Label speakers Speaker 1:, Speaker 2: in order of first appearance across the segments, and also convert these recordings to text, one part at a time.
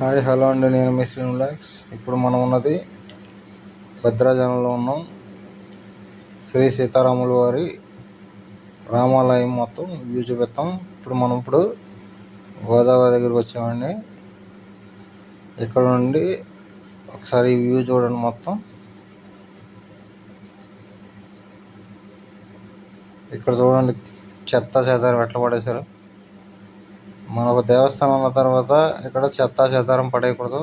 Speaker 1: Hi hello అండి, నేను మీ శ్రీనివాస్. ఇప్పుడు మనం ఉన్నది భద్రాచలంలో ఉన్నాం. శ్రీ సీతారాముల వారి రామాలయం మొత్తం వ్యూ చూపిస్తాం. ఇప్పుడు గోదావరి దగ్గరికి వచ్చామండి. ఇక్కడ నుండి ఒకసారి వ్యూ చూడండి. మొత్తం ఇక్కడ చూడండి, చెత్త చెదారం ఎట్లా పడేశారు. మనకు దేవస్థానం ఉన్న తర్వాత ఇక్కడ చెత్త చెదారం పడేయకూడదు.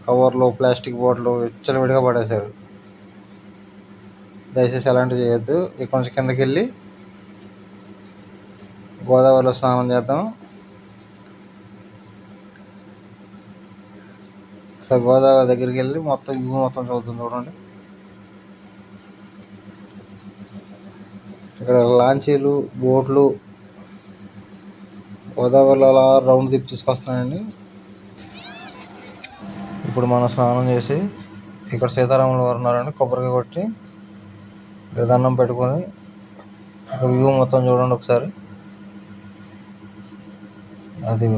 Speaker 1: కవర్లు, ప్లాస్టిక్ బాటిల్ విచ్చలవిడిగా పడేశారు. దయచేసి అలాంటివి చేయొద్దు. ఇక్కడ నుంచి కిందకి వెళ్ళి గోదావరిలో స్నానం చేద్దాం. ఒకసారి గోదావరి దగ్గరికి వెళ్ళి మొత్తం వ్యూ మొత్తం చూడండి. ఇక్కడ లాంచీలు, బోట్లు గోదావరిలో అలా రౌండ్ తిప్పి తీసుకొస్తున్నాయండి. ఇప్పుడు మనం స్నానం చేసి ఇక్కడ సీతారాముల వారు ఉన్నారండి. కొబ్బరికాయ కొట్టి దండం పెట్టుకొని వ్యూ మొత్తం చూడండి ఒకసారి. అది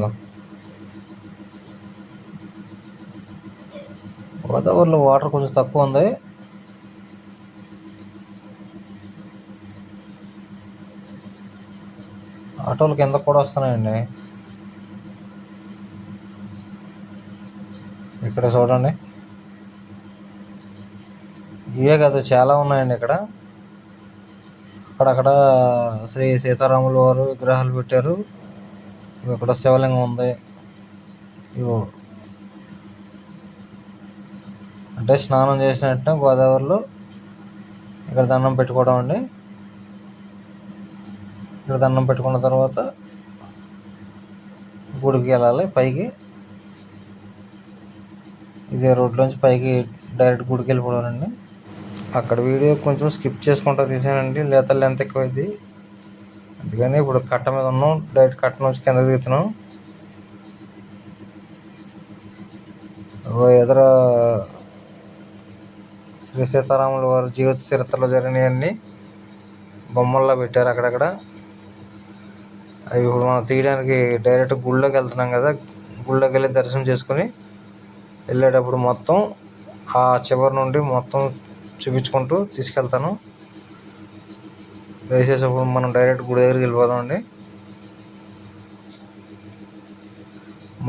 Speaker 1: గోదావరిలో వాటర్ కొంచెం తక్కువ ఉంది. ఆటోలు కింద కూడా వస్తున్నాయండి. ఇక్కడ చూడండి, ఇవే కాదు చాలా ఉన్నాయండి. అక్కడక్కడ శ్రీ సీతారాముల వారు విగ్రహాలు పెట్టారు. ఇక్కడ శివలింగం ఉంది. ఇవో అంటే స్నానం చేసినట్టు గోదావరిలో ఇక్కడ దండం పెట్టుకోవడం అండి. ఇక్కడ దండం పెట్టుకున్న తర్వాత గుడికి వెళ్ళాలి పైకి. ఇదే రోడ్లోంచి పైకి డైరెక్ట్ గుడికి వెళ్ళిపోవడానండి. అక్కడ వీడియో కొంచెం స్కిప్ చేసుకుంటూ తీసానండి, లేత లెంత్ ఎక్కువైంది. అందుకని ఇప్పుడు కట్ట మీద ఉన్నాం. డైరెక్ట్ కట్ట నుంచి కింద దిగుతున్నాం. ఎదుర శ్రీ సీతారాముల వారి జీవిత చరిత్రలో జరిగినవన్నీ బొమ్మల్లో పెట్టారు అక్కడక్కడ. అవి ఇప్పుడు మనం తీయడానికి డైరెక్ట్ గుళ్ళోకి వెళ్తున్నాం కదా. గుళ్ళోకి వెళ్ళి దర్శనం చేసుకుని వెళ్ళేటప్పుడు మొత్తం ఆ చివరి నుండి మొత్తం చూపించుకుంటూ తీసుకెళ్తాను. దయచేసి ఇప్పుడు మనం డైరెక్ట్ గుడి దగ్గరికి వెళ్ళిపోదామండి.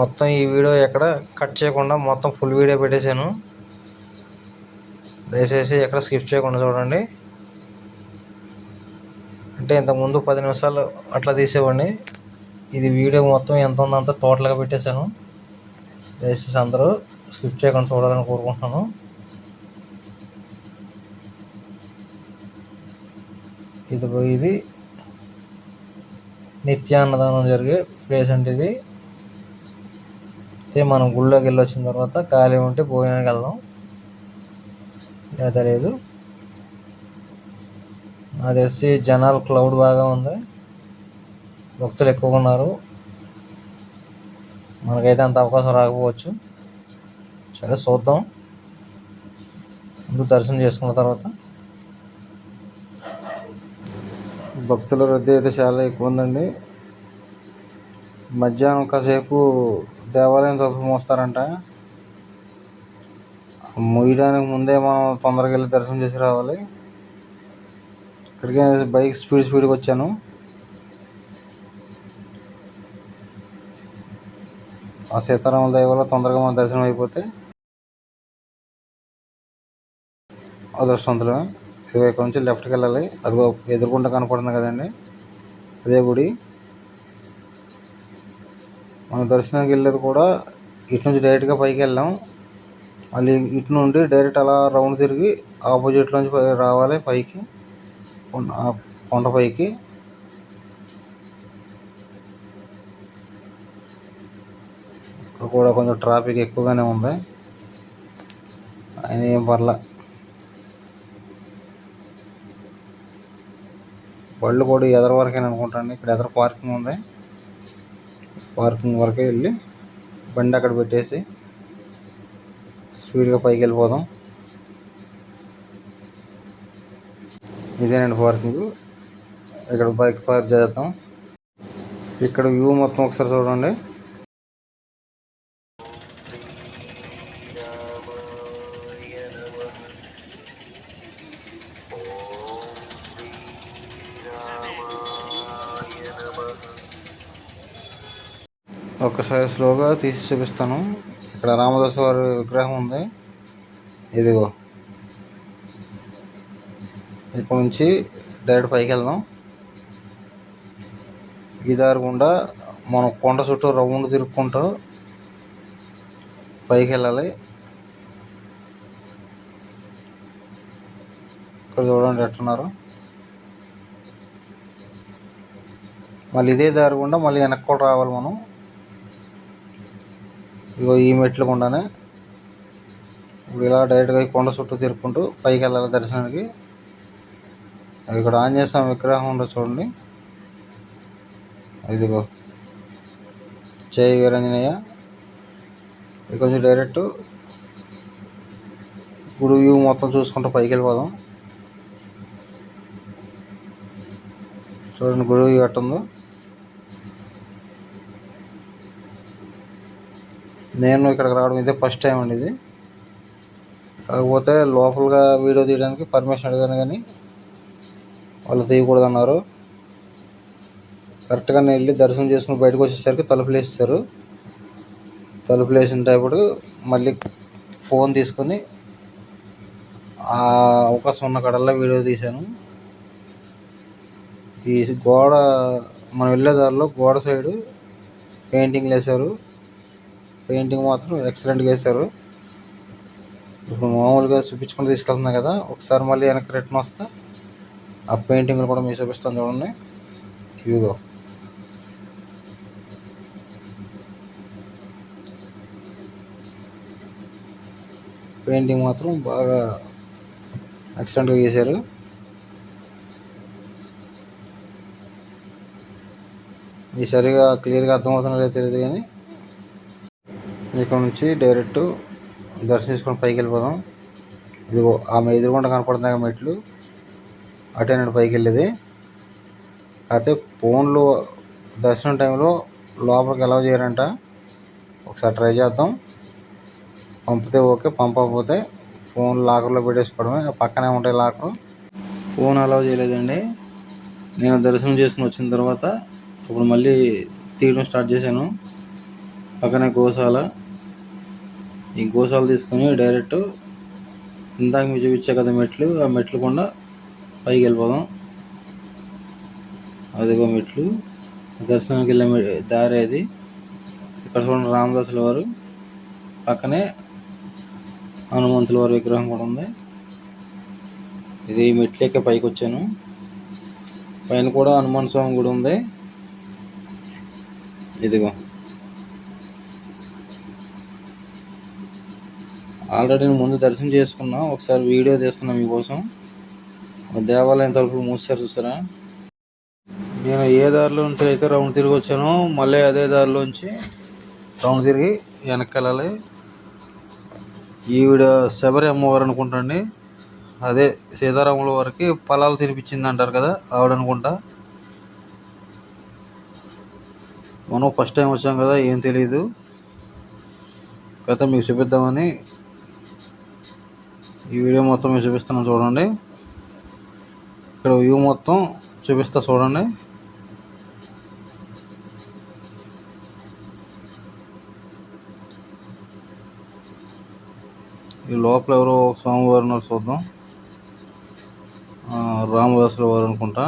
Speaker 1: మొత్తం ఈ వీడియో ఎక్కడ కట్ చేయకుండా మొత్తం ఫుల్ వీడియో పెట్టేశాను. దయచేసి ఎక్కడ స్కిప్ చేయకుండా చూడండి. అంటే ఇంతకుముందు 10 నిమిషాలు అట్లా తీసేవాడిని. ఇది వీడియో మొత్తం ఎంత ఉందంతా టోటల్గా పెట్టేశాను. దయచేసి అందరూ స్కిప్ చేయకుండా చూడాలని కోరుకుంటున్నాను. ఇది నిత్యాన్నదానం జరిగే ప్లేస్ అంటే ఇది. మనం గుళ్ళోకి వెళ్ళి వచ్చిన తర్వాత ఖాళీ ఉంటే భోజనానికి వెళ్దాం, లేదా లేదు. నాకు తెలిసి జనాలు క్లౌడ్ బాగా ఉంది, భక్తులు ఎక్కువగా ఉన్నారు. మనకైతే అంత అవకాశం రాకపోవచ్చు. సరే చూద్దాం. ముందు దర్శనం చేసుకున్న తర్వాత. భక్తుల రద్దీ అయితే చాలా ఎక్కువ ఉందండి. మధ్యాహ్నం కాసేపు దేవాలయం తలుపులు మోస్తారంట. మోయడానికి ముందే మనం తొందరగా వెళ్ళి దర్శనం చేసి రావాలి. ఇక్కడికి బైక్ స్పీడ్గా వచ్చాను. ఆ సీతారాముల దయ వల్ల తొందరగా మన దర్శనం అయిపోతే అదృష్టవంతులు. ఇక్కడ నుంచి లెఫ్ట్కి వెళ్ళాలి. అదిగో ఎదురుకుంటా కనపడుతుంది కదండి, అదే గుడి. మనం దర్శనానికి వెళ్ళేది కూడా ఇటు నుంచి డైరెక్ట్గా పైకి వెళ్ళాం. మళ్ళీ ఇటు నుండి డైరెక్ట్ అలా రౌండ్ తిరిగి ఆపోజిట్లోంచి రావాలి పైకి, కొండ పైకి. ఇక్కడ కూడా కొంచెం ట్రాఫిక్ ఎక్కువగానే ఉంది, ఆయన ఏం పర్లా. బళ్ళు కూడా ఎదర వరకే అనుకుంటాను. ఇక్కడ ఎదర పార్కింగ్ ఉంది. పార్కింగ్ వరకే వెళ్ళి బండి అక్కడ పెట్టేసి స్పీడ్గా పైకి వెళ్ళిపోదాం. ఇదేనండి పార్కింగ్. ఇక్కడ బైక్ పార్క్ చేద్దాం. ఇక్కడ వ్యూ మొత్తం ఒకసారి చూడండి. ఒక్కసారి స్లోగా తీసి చూపిస్తాను. ఇక్కడ రామదాసు వారి విగ్రహం ఉంది. ఇదిగో ఇక్కడ నుంచి డైరెక్ట్ పైకి వెళ్దాం. ఈ దారి గుండా మనం కొండ చుట్టూ రౌండ్ తిరుక్కుంటూ పైకి వెళ్ళాలి. ఇక్కడ చూడండి ఎట్టున్నారు. మళ్ళీ ఇదే దారి గుండా మళ్ళీ వెనక్కి కూడా రావాలి మనం. ఇగో ఈ మెట్లు గుండానే ఇప్పుడు ఇలా డైరెక్ట్గా కొండ చుట్టూ తిరుక్కుంటూ పైకి వెళ్ళాలి దర్శనానికి. ఇక్కడ ఆంజనేయ స్వామి విగ్రహం ఉండదు చూడండి. ఇదిగో జై వీరాంజనేయ. ఇక్కడ కొంచెం డైరెక్ట్ గుడి వ్యూ మొత్తం చూసుకుంటూ పైకి వెళ్ళిపోదాం. చూడండి గుడి వ్యూ ఎట్టుందో. నేను ఇక్కడికి రావడం ఇదే ఫస్ట్ టైం అండి. ఇది కాకపోతే లోపలగా వీడియో తీయడానికి పర్మిషన్ అడిగాను కానీ వాళ్ళు తీయకూడదు అన్నారు. కరెక్ట్గా నేను వెళ్ళి దర్శనం చేసుకుని బయటకు వచ్చేసరికి తలుపులు వేసేసారు. తలుపులు వేసినప్పుడు మళ్ళీ ఫోన్ తీసుకొని ఆ అవకాశం ఉన్న కడల్లో వీడియో తీశాను. ఈ గోడ మనం వెళ్ళే దారిలో గోడ సైడు పెయింటింగ్లు వేశారు. పెయింటింగ్ మాత్రం ఎక్సలెంట్గా వేశారు. ఇప్పుడు మామూలుగా చూపించుకొని తీసుకెళ్తున్నాయి కదా, ఒకసారి మళ్ళీ వెనక్కి రిటర్న్ వస్తే ఆ పెయింటింగ్లు కూడా మీకు చూపిస్తాను చూడండి. ఇవిగో పెయింటింగ్ మాత్రం బాగా ఎక్సలెంట్గా చేశారు. ఇది సరిగా క్లియర్గా అర్థమవుతుందో లేదో తెలియదు కానీ ఇక్కడ నుంచి డైరెక్ట్ దర్శనం చేసుకొని పైకి వెళ్ళిపోదాం. ఇదిగో ఆమె ఎదురుగుండా కనపడుతున్నాయి మెట్లు, అటే నేను పైకి వెళ్ళేది. అయితే ఫోన్లో దర్శనం టైంలో లోపలికి అలౌ చేయరంట. ఒకసారి ట్రై చేద్దాం. పంపితే ఓకే, పంపకపోతే ఫోన్ లాకర్లో పెట్టేసుకోవడమే. పక్కనే ఉంటాయి లాకరు. ఫోన్ అలౌ చేయలేదండి. నేను దర్శనం చేసుకుని వచ్చిన తర్వాత ఇప్పుడు మళ్ళీ తీయడం స్టార్ట్ చేశాను. పక్కనే గోశాల. ఈ గోశాల తీసుకొని డైరెక్ట్ ఇందాక మీకు చూపించే కదా మెట్లు, ఆ మెట్లు కూడా పైకి వెళ్ళిపోదాం. అదిగో మెట్లు, దర్శనానికి వెళ్ళే దారి అది. ఇక్కడ చూడండి రామదాసుల వారు, పక్కనే హనుమంతుల వారి విగ్రహం కూడా ఉంది. ఇది మెట్లు ఎక్కే పైకి వచ్చాను. పైన కూడా హనుమాన్ స్వామి గుడి ఉంది. ఇదిగో ఆల్రెడీ నేను ముందు దర్శనం చేసుకున్నా, ఒకసారి వీడియో తీస్తున్నా మీకోసం. దేవాలయం తలుపులు మూసారు చూసారా. నేను ఏ దారిలో నుంచి అయితే రౌండ్ తిరిగి వచ్చానో మళ్ళీ అదే దారిలోంచి రౌండ్ తిరిగి వెనక్కి వెళ్ళాలి. ఈవిడ శబరి అమ్మవారు అనుకుంటండి. అదే సీతారాముల వారికి ఫలాలు తినిపించింది అంటారు కదా, ఆవిడనుకుంటా. మనం ఫస్ట్ టైం వచ్చాం కదా, ఏం తెలీదు. కథ మీకు చూపిద్దామని ఈ వీడియో మొత్తం మీకు చూపిస్తున్నాను చూడండి. ఇక్కడ వ్యూ మొత్తం చూపిస్తా చూడండి. ఈ లోపల ఎవరో స్వామివారు ఉన్నారు చూద్దాం. రామదాసుల వారు అనుకుంటా.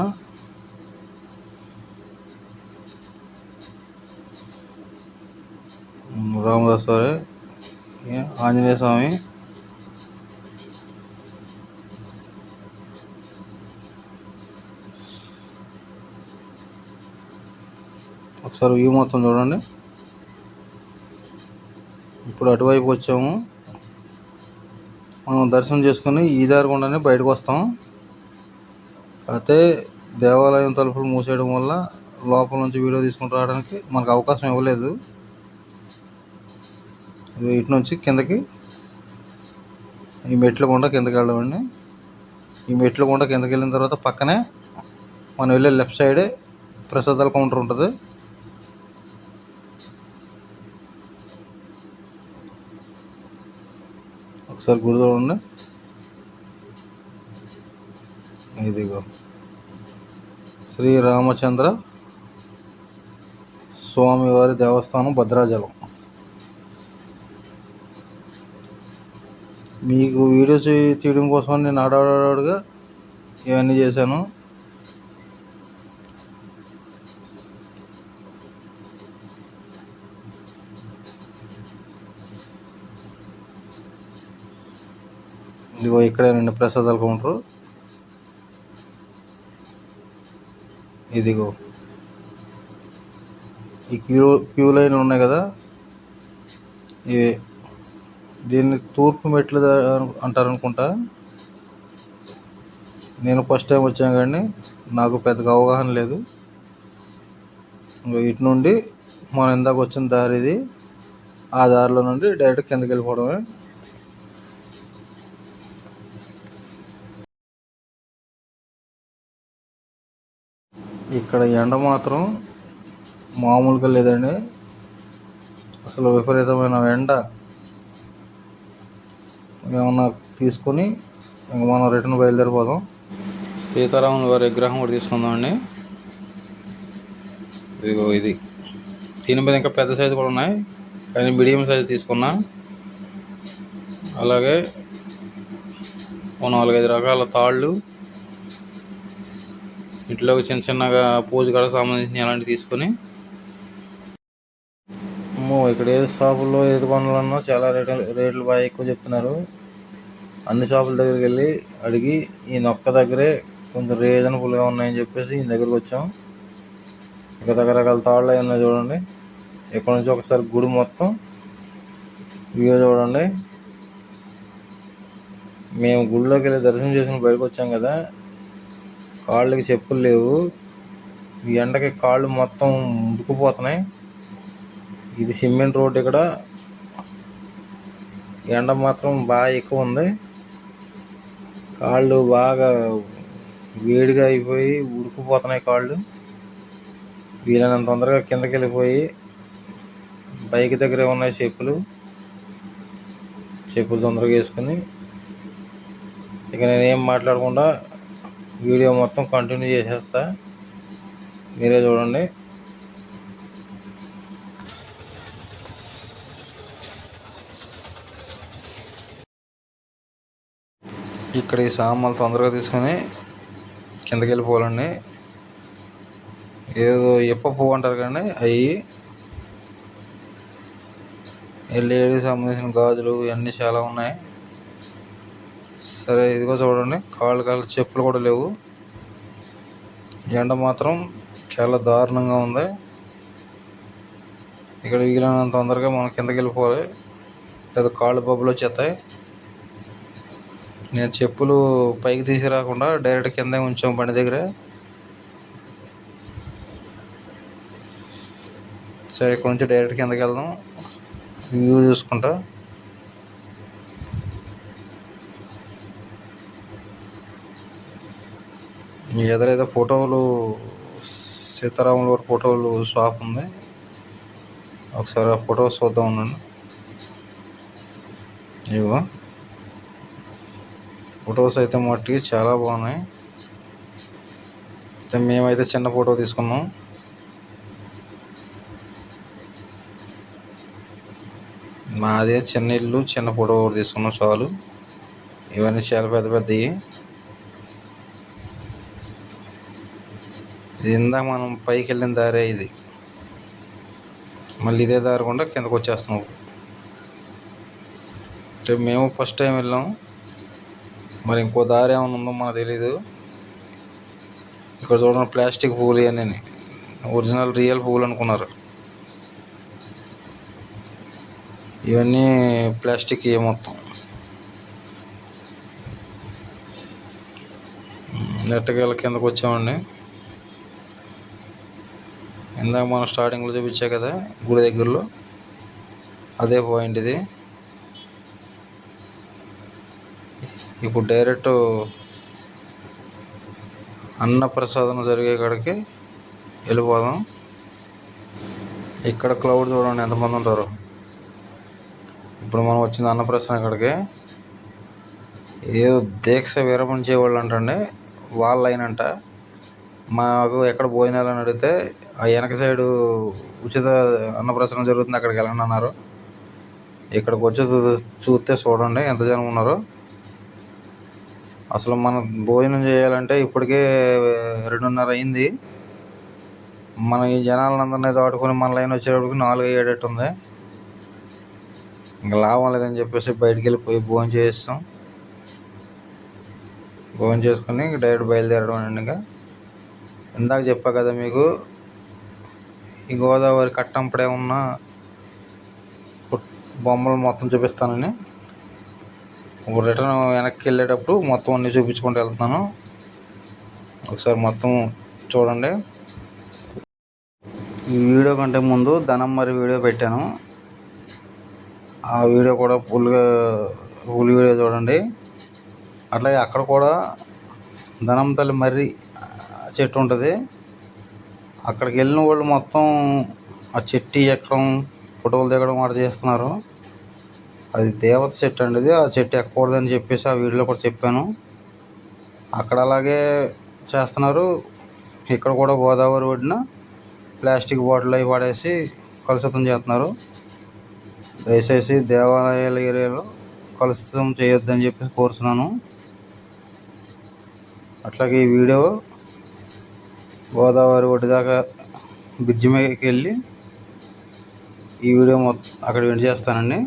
Speaker 1: రామదాసు వారే. ఆంజనేయ స్వామి. ఒకసారి వ్యూ మొత్తం చూడండి. ఇప్పుడు అటువైపు వచ్చాము. మనం దర్శనం చేసుకుని ఈ దారి గుండానే బయటకు వస్తాం. అయితే దేవాలయం తలుపులు మూసేయడం వల్ల లోపల నుంచి వీడియో తీసుకుని రావడానికి మనకు అవకాశం ఇవ్వలేదు. ఇటు నుంచి కిందకి ఈ మెట్లు గుండా కిందకి వెళ్ళమండి. ఈ మెట్లు గుండా కిందకి వెళ్ళిన తర్వాత పక్కనే మనం వెళ్ళే లెఫ్ట్ సైడే ప్రసాదాల కౌంటర్ ఉంటుంది. ఒకసారి గుడి చూడండి. ఇదిగో శ్రీ రామచంద్ర స్వామివారి దేవస్థానం భద్రాచలం. మీకు వీడియోస్ తీయడం కోసం నేను ఆడాడుగా ఇవన్నీ చేశాను. ఇదిగో ఇక్కడేనండి ప్రసాదాల కౌంటరు. ఇదిగో ఈ క్యూ లైన్లు ఉన్నాయి కదా, ఇవి దీన్ని తూర్పు మెట్లు అంటారనుకుంటా. నేను ఫస్ట్ టైం వచ్చాను కానీ నాకు పెద్దగా అవగాహన లేదు. ఇటు నుండి మనం ఇందాక వచ్చిన దారి ఇది. ఆ దారిలో నుండి డైరెక్ట్ కిందకి వెళ్ళిపోవడమే. ఇక్కడ ఎండ మాత్రం మామూలుగా లేదండి, అసలు విపరీతమైన ఎండ. ఏమన్నా తీసుకొని ఇంక మనం రిటర్న్ బయలుదేరిపోదాం. సీతారాముల వారి విగ్రహం కూడా తీసుకుందామండి. ఇదిగో ఇది. దీని మీద ఇంకా పెద్ద సైజు కూడా ఉన్నాయి, కానీ మీడియం సైజు తీసుకున్నా. అలాగే 4-5 రకాల తాళ్ళు, ఇంట్లోకి చిన్న చిన్నగా పూజ కూడా సంబంధించిన అలాంటివి తీసుకొని, ఇక్కడ ఏది షాపుల్లో ఏది కొనాలన్నా చాలా రేట్లు బాగా ఎక్కువ చెప్తున్నారు. అన్ని షాపుల దగ్గరికి వెళ్ళి అడిగి ఈ నొక్క దగ్గరే కొంచెం రీజనబుల్గా ఉన్నాయని చెప్పేసి ఈ దగ్గరికి వచ్చాం. ఇక్కడ రకరకాల తాళ్ళు అవి ఉన్నాయి చూడండి. ఇక్కడ నుంచి ఒకసారి గుడి మొత్తం వ్యూ చూడండి. మేము గుడిలోకి వెళ్ళి దర్శనం చేసుకుని బయటకు వచ్చాం కదా, కాళ్ళకి చెప్పులు లేవు. ఈ ఎండకి కాళ్ళు మొత్తం ఉడికిపోతున్నాయి. ఇది సిమెంట్ రోడ్. ఇక్కడ ఎండ మాత్రం బాగా ఎక్కువ ఉంది. కాళ్ళు బాగా వేడిగా అయిపోయి ఉడికిపోతున్నాయి కాళ్ళు. వీలైనంత తొందరగా కిందకి వెళ్ళిపోయి బైక్ దగ్గరే ఉన్నాయి చెప్పులు తొందరగా వేసుకుని ఇక నేనేం మాట్లాడకుండా వీడియో మొత్తం కంటిన్యూ చేసేస్తా, మీరే చూడండి. ఇక్కడ ఈ సామాన్లు తొందరగా తీసుకొని కిందకి వెళ్ళిపోవాలండి. ఏదో ఇప్ప పువ్వు అంటారు కానీ అవి లేడీకి సంబంధించిన గాజులు ఇవన్నీ చాలా ఉన్నాయి. సరే ఇదిగో చూడండి, కాళ్ళు చెప్పులు కూడా లేవు. ఎండ మాత్రం చాలా దారుణంగా ఉంది. ఇక్కడ వీలైనంత తొందరగా మనం కిందకి వెళ్ళిపోవాలి, లేదా కాళ్ళు బొబ్బలు వచ్చేస్తాయి. నేను చెప్పులు పైకి తీసి రాకుండా డైరెక్ట్ కింద ఉంచాం బండి దగ్గర. సరే ఇక్కడ నుంచి డైరెక్ట్ కిందకి వెళ్దాం, వ్యూ చూసుకుంటా. ఎదురైతే ఫోటోలు, సీతారాముల వారి ఫోటోలు షాప్ ఉంది. ఒకసారి ఆ ఫొటోస్ చూద్దాం ఉండండి. ఇవో ఫొటోస్ అయితే మట్టికి చాలా బాగున్నాయి. అయితే మేమైతే చిన్న ఫోటో తీసుకున్నాం. మాదే చిన్న ఇల్లు, చిన్న ఫోటో తీసుకున్నాం చాలు. ఇవన్నీ చాలా పెద్ద పెద్దవి. ఇది ఇందాక మనం పైకి వెళ్ళిన దారే ఇది. మళ్ళీ ఇదే దారి కూడా కిందకు వచ్చేస్తున్నాం. మేము ఫస్ట్ టైం వెళ్ళాం, మరి ఇంకో దారి ఏమైనా ఉందో మనకు తెలీదు. ఇక్కడ చూడండి, ప్లాస్టిక్ పువ్వులు ఇవన్నీ ఒరిజినల్ రియల్ పువ్వులు అనుకున్నారు. ఇవన్నీ ప్లాస్టిక్ మొత్తం. నెట్టగల కిందకు వచ్చామండి. ఇందాక మనం స్టార్టింగ్లో చూపించా కదా గుడి దగ్గరలో, అదే పాయింట్ ఇది. ఇప్పుడు డైరెక్ట్ అన్నప్రసాదం జరిగే కాడికి వెళ్ళిపోదాం. ఇక్కడ క్లౌడ్ చూడండి ఎంతమంది ఉంటారు. ఇప్పుడు మనం వచ్చింది అన్నప్రసాదం కాడికి. ఏదో దీక్ష విరమణ చేయవాళ్ళు అంటండి, వాళ్ళ అయినంట. మాకు ఎక్కడ భోజనాలని అడిగితే ఆ వెనక సైడు ఉచిత అన్నప్రసన్న జరుగుతుంది, అక్కడికి వెళ్ళండి అన్నారు. ఇక్కడికి వచ్చి చూస్తే చూడండి ఎంత జనం ఉన్నారో. అసలు మనం భోజనం చేయాలంటే ఇప్పటికే 2:30 అయింది. మనం ఈ జనాలందరినీ దాటుకొని మన లైన్ వచ్చేటప్పటికి 4 అయ్యేటట్టు ఉంది. ఇంకా లాభం లేదని చెప్పేసి బయటికి వెళ్ళిపోయి భోజనం చేస్తాం. భోజనం చేసుకుని డైరెక్ట్ బయలుదేరడం అండి. ఇంకా ఇందాక చెప్పా కదా మీకు, ఈ గోదావరి కట్టంపడే ఉన్న బొమ్మలు మొత్తం చూపిస్తానని. ఇప్పుడు రిటర్న్ వెనక్కి వెళ్ళేటప్పుడు మొత్తం అన్నీ చూపించుకుంటూ వెళ్తున్నాను. ఒకసారి మొత్తం చూడండి. ఈ వీడియో కంటే ముందు ధనంమరి వీడియో పెట్టాను, ఆ వీడియో కూడా ఫుల్ వీడియో చూడండి. అట్లాగే అక్కడ కూడా ధనం తల్లి మర్రి చెట్టు ఉంటుంది. అక్కడికి వెళ్ళిన వాళ్ళు మొత్తం ఆ చెట్టు ఎక్కడం, ఫోటోలు దిగడం అక్కడ చేస్తున్నారు. అది దేవత చెట్టు అండి. ఇది ఆ చెట్టు ఎక్కకూడదని చెప్పేసి ఆ వీడియోలో కూడా చెప్పాను. అక్కడ అలాగే చేస్తున్నారు. ఇక్కడ కూడా గోదావరి ఒడ్డున ప్లాస్టిక్ బాటిల్ అవి పడేసి కలుషితం చేస్తున్నారు. దయచేసి దేవాలయాల ఏరియాలో కలుషితం చేయొద్దని చెప్పి కోరుతున్నాను. అట్లాగే ఈ వీడియో గోదావరి ఒడ్డు దాకా బ్రిడ్జి మీదకి వెళ్ళి ఈ వీడియో మొత్తం అక్కడ ఎండ్ చేస్తానండి.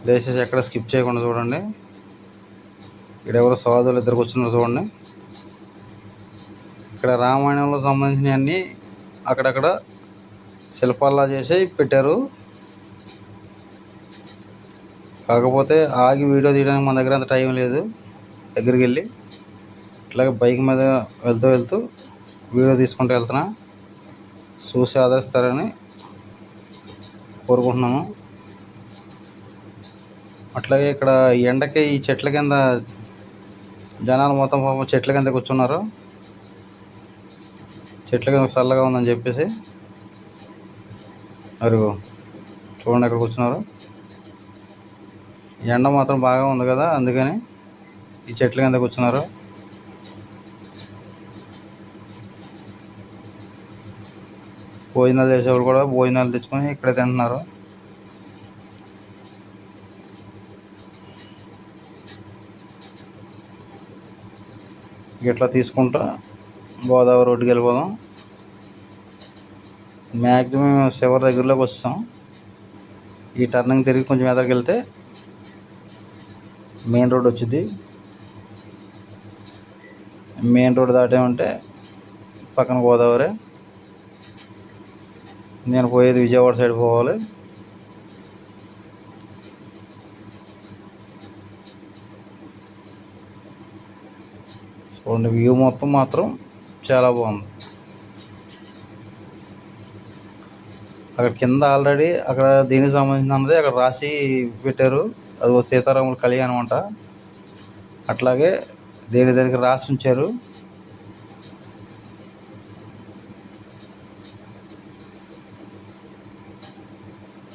Speaker 1: దయచేసి ఎక్కడ స్కిప్ చేయకుండా చూడండి. ఇక్కడ ఎవరు సాధువులు ఇద్దరు కూర్చున్నారు చూడండి. ఇక్కడ రామాయణంలో సంబంధించినవన్నీ అక్కడక్కడ శిల్పాల్లా చేసి పెట్టారు. కాకపోతే ఆగి వీడియో తీయడానికి మన దగ్గర అంత టైం లేదు. దగ్గరికి వెళ్ళి ఇట్లాగే బైక్ మీద వెళ్తూ వీడియో తీసుకుంటూ వెళ్తున్నా. చూసి ఆదరిస్తారని కోరుకుంటున్నాను. అట్లాగే ఇక్కడ ఎండకి ఈ చెట్ల కింద జనాలు మొత్తం పాపం చెట్ల కింద కూర్చున్నారు. చెట్ల కింద చల్లగా ఉందని చెప్పేసి అరుగు చూడండి ఎక్కడ కూర్చున్నారు. ఎండ మాత్రం బాగా ఉంది కదా, అందుకని ఈ చెట్ల కింద కూర్చున్నారు. భోజనాలు చేసేవాళ్ళు కూడా భోజనాలు తెచ్చుకొని ఇక్కడే తింటున్నారు. ఇట్లా తీసుకుంటా గోదావరి రోడ్డుకి వెళ్ళిపోదాం. మ్యాక్సిమం శివరి దగ్గరలోకి వస్తాం. ఈ టర్నింగ్ తిరిగి కొంచెం ఎదరికి వెళ్తే మెయిన్ రోడ్ వచ్చింది. మెయిన్ రోడ్ దాటామంటే పక్కన గోదావరి. నేను పోయేది విజయవాడ సైడ్ పోవాలి. చూడండి వ్యూ మొత్తం మాత్రం చాలా బాగుంది. అక్కడ కింద ఆల్రెడీ అక్కడ దీనికి సంబంధించినది అక్కడ రాసి పెట్టారు. అది ఒక సీతారాముల కళ్యాణం అంట. అట్లాగే దేనికి రాసి ఉంచారు.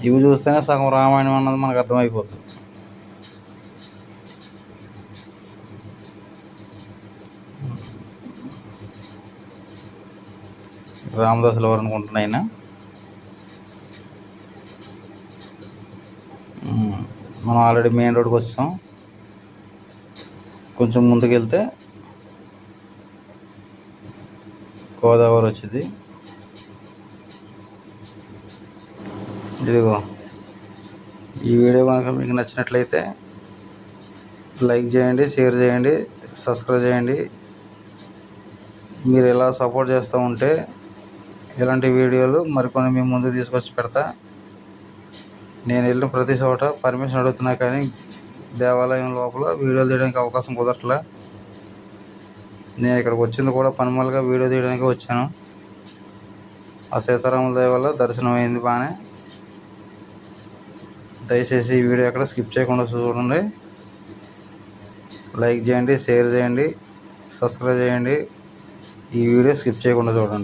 Speaker 1: ఇవి చూస్తేనే సగం రామాయణం అన్నది మనకు అర్థమైపోతుంది. రామదాసులు ఎవరు అనుకుంటున్నా ఆయన. మనం ఆల్రెడీ మెయిన్ రోడ్కి వచ్చాం. కొంచెం ముందుకు వెళ్తే గోదావరి వచ్చింది. ఇదిగో ఈ వీడియో కనుక మీకు నచ్చినట్లయితే లైక్ చేయండి, షేర్ చేయండి, సబ్స్క్రైబ్ చేయండి. మీరు ఎలా సపోర్ట్ చేస్తూ ఉంటే ఇలాంటి వీడియోలు మరికొన్ని మీ ముందు తీసుకొచ్చి పెడతా. నేను వెళ్ళిన ప్రతి చోట పర్మిషన్ అడుగుతున్నా, కానీ దేవాలయం లోపల వీడియోలు తీయడానికి అవకాశం కుదరట్లే. నేను ఇక్కడికి వచ్చింది కూడా పనిమూలగా వీడియో తీయడానికి వచ్చాను. ఆ సీతారాముల దయ వల్ల దర్శనం అయింది బాగానే. దయచేసి ఈ వీడియో ఎక్కడ స్కిప్ చేయకుండా చూడండి. లైక్ చేయండి, షేర్ చేయండి, సబ్స్క్రైబ్ చేయండి. ఈ వీడియో స్కిప్ చేయకుండా చూడండి.